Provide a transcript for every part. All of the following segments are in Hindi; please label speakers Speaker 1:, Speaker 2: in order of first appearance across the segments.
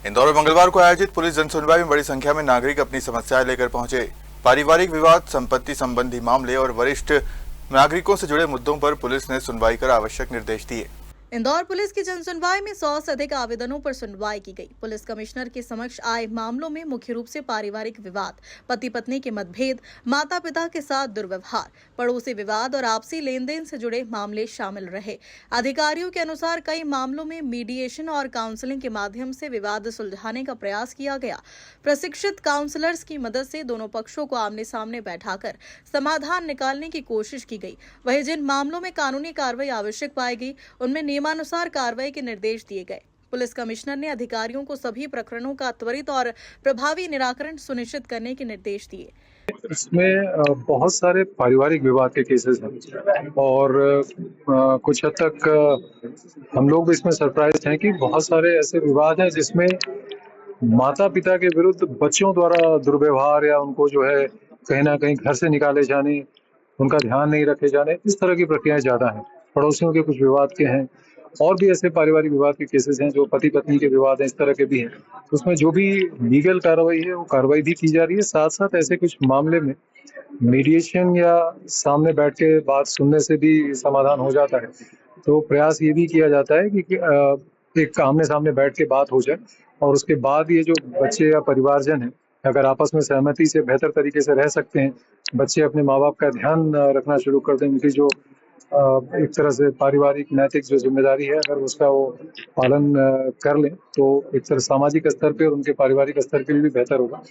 Speaker 1: इंदौर में मंगलवार को आयोजित पुलिस जनसुनवाई में बड़ी संख्या में नागरिक अपनी समस्याएं लेकर पहुंचे। पारिवारिक विवाद, संपत्ति संबंधी मामले और वरिष्ठ नागरिकों से जुड़े मुद्दों पर पुलिस ने सुनवाई कर आवश्यक निर्देश दिए।
Speaker 2: इंदौर पुलिस की जनसुनवाई में 100 से अधिक आवेदनों पर सुनवाई की गई। पुलिस कमिश्नर के समक्ष आए मामलों में मुख्य रूप से पारिवारिक विवाद, पति पत्नी के मतभेद, माता पिता के साथ दुर्व्यवहार, पड़ोसी विवाद और आपसी लेन देन से जुड़े मामले शामिल रहे। अधिकारियों के अनुसार कई मामलों में मीडिएशन और काउंसलिंग के माध्यम से विवाद सुलझाने का प्रयास किया गया। प्रशिक्षित काउंसलर्स की मदद से दोनों पक्षों को आमने सामने बैठाकर समाधान निकालने की कोशिश की गई। वहीं जिन मामलों में कानूनी कार्रवाई आवश्यक पाई गई, उनमें नियमानुसार कार्रवाई के निर्देश दिए गए। पुलिस कमिश्नर ने अधिकारियों को सभी प्रकरणों का त्वरित और प्रभावी निराकरण सुनिश्चित करने के निर्देश दिए।
Speaker 3: इसमें बहुत सारे पारिवारिक विवाद के केसेस हैं और कुछ हद तक हम लोग भी इसमें सरप्राइज हैं कि बहुत सारे ऐसे विवाद हैं जिसमें माता पिता के विरुद्ध बच्चों द्वारा दुर्व्यवहार या उनको जो है कहीं ना कहीं घर से निकाले जाने, उनका ध्यान नहीं रखे जाने, इस तरह की प्रक्रियाएं ज्यादा हैं। पड़ोसियों के कुछ विवाद के हैं और भी ऐसे पारिवारिक विवाद के केसेस हैं जो पति पत्नी के विवाद हैं, इस तरह के भी हैं। तो उसमें जो भी लीगल कार्रवाई है वो कार्रवाई भी की जा रही है। साथ साथ ऐसे कुछ मामले में मीडिएशन या सामने बैठ के बात सुनने से भी समाधान हो जाता है। तो प्रयास ये भी किया जाता है कि एक आमने सामने बैठ के बात हो जाए और उसके बाद ये जो बच्चे या परिवारजन हैं, अगर आपस में सहमति से बेहतर तरीके से रह सकते हैं, बच्चे अपने माँ बाप का ध्यान रखना शुरू कर दें, उनकी जो एक तरह से पारिवारिक नैतिक जो जिम्मेदारी है, अगर उसका वो पालन कर लें तो एक तरह सामाजिक स्तर पे और उनके पारिवारिक स्तर पे भी बेहतर होगा।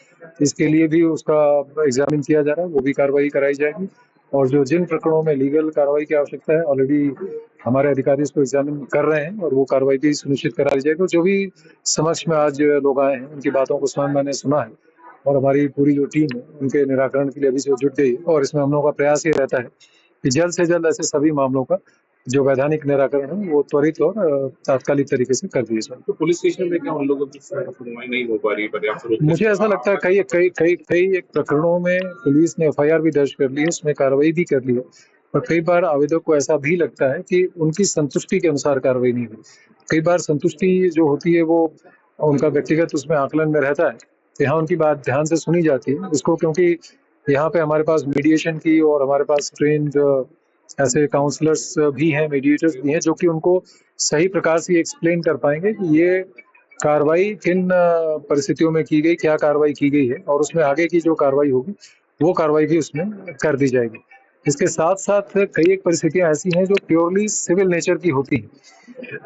Speaker 3: इसके लिए भी उसका एग्जामिन किया जा रहा है, वो भी कार्रवाई कराई जाएगी। और जो जिन प्रकरणों में लीगल कार्रवाई की आवश्यकता है, ऑलरेडी हमारे अधिकारी इसको एग्जामिन कर रहे हैं और वो कार्रवाई भी सुनिश्चित करा दी जाएगी। और जो भी समक्ष में आज लोग आए हैं, उनकी बातों को स्वयं मैंने सुना है और हमारी पूरी जो टीम है उनके निराकरण के लिए अभी से जुट गई है। और इसमें हम लोगों का प्रयास ये रहता है कि जल्द से जल्द ऐसे सभी मामलों का जो वैधानिक निराकरण है वो त्वरित और तात्कालिक तरीके से कर दिए जाए।
Speaker 4: तो पुलिस स्टेशन में क्या उन लोगों की सुनवाई नहीं हो पा रही पर्याप्त रूप से?
Speaker 3: मुझे ऐसा लगता है कई एक प्रकरणों में पुलिस ने एफआईआर भी दर्ज कर ली है, उसमें कार्रवाई भी कर ली है। और कई बार आवेदक को ऐसा भी लगता है कि उनकी संतुष्टि के अनुसार कार्रवाई नहीं हुई। कई बार संतुष्टि जो होती है वो उनका व्यक्तिगत उसमें आकलन में रहता है, तो यहाँ उनकी बात ध्यान से सुनी जाती है उसको, क्योंकि यहाँ पे हमारे पास मीडिएशन की और हमारे पास ट्रेन्ड ऐसे काउंसलर्स भी हैं, मीडिएटर्स भी हैं, जो कि उनको सही प्रकार से एक्सप्लेन कर पाएंगे कि ये कार्रवाई किन परिस्थितियों में की गई, क्या कार्रवाई की गई है और उसमें आगे की जो कार्रवाई होगी वो कार्रवाई भी उसमें कर दी जाएगी। इसके साथ साथ कई एक परिस्थितियां ऐसी हैं जो प्योरली सिविल नेचर की होती हैं,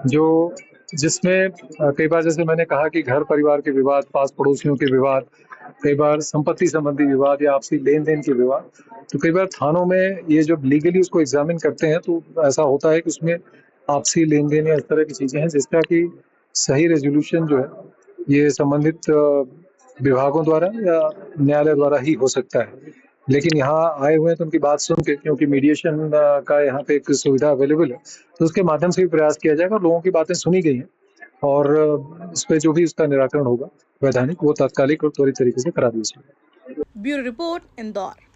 Speaker 3: जो जिसमें कई बार जैसे मैंने कहा कि घर परिवार के विवाद, पास पड़ोसियों के विवाद, कई बार संपत्ति संबंधी विवाद या आपसी लेन देन के विवाद। तो कई बार थानों में ये जब लीगली उसको एग्जामिन करते हैं तो ऐसा होता है कि उसमें आपसी लेन देन या इस तरह की चीजें हैं जिसका कि सही रेजोल्यूशन जो है ये संबंधित विभागों द्वारा या न्यायालय द्वारा ही हो सकता है। लेकिन यहाँ आए हुए हैं तो उनकी बात सुन के, क्योंकि मीडिएशन का यहाँ पे एक सुविधा अवेलेबल है, तो उसके माध्यम से भी प्रयास किया जाएगा। लोगों की बातें सुनी गई हैं और इस पे जो भी उसका निराकरण होगा वैधानिक, वो तात्कालिक और त्वरित तरीके से करा दिया जाएगा।
Speaker 2: Bureau report, Indore.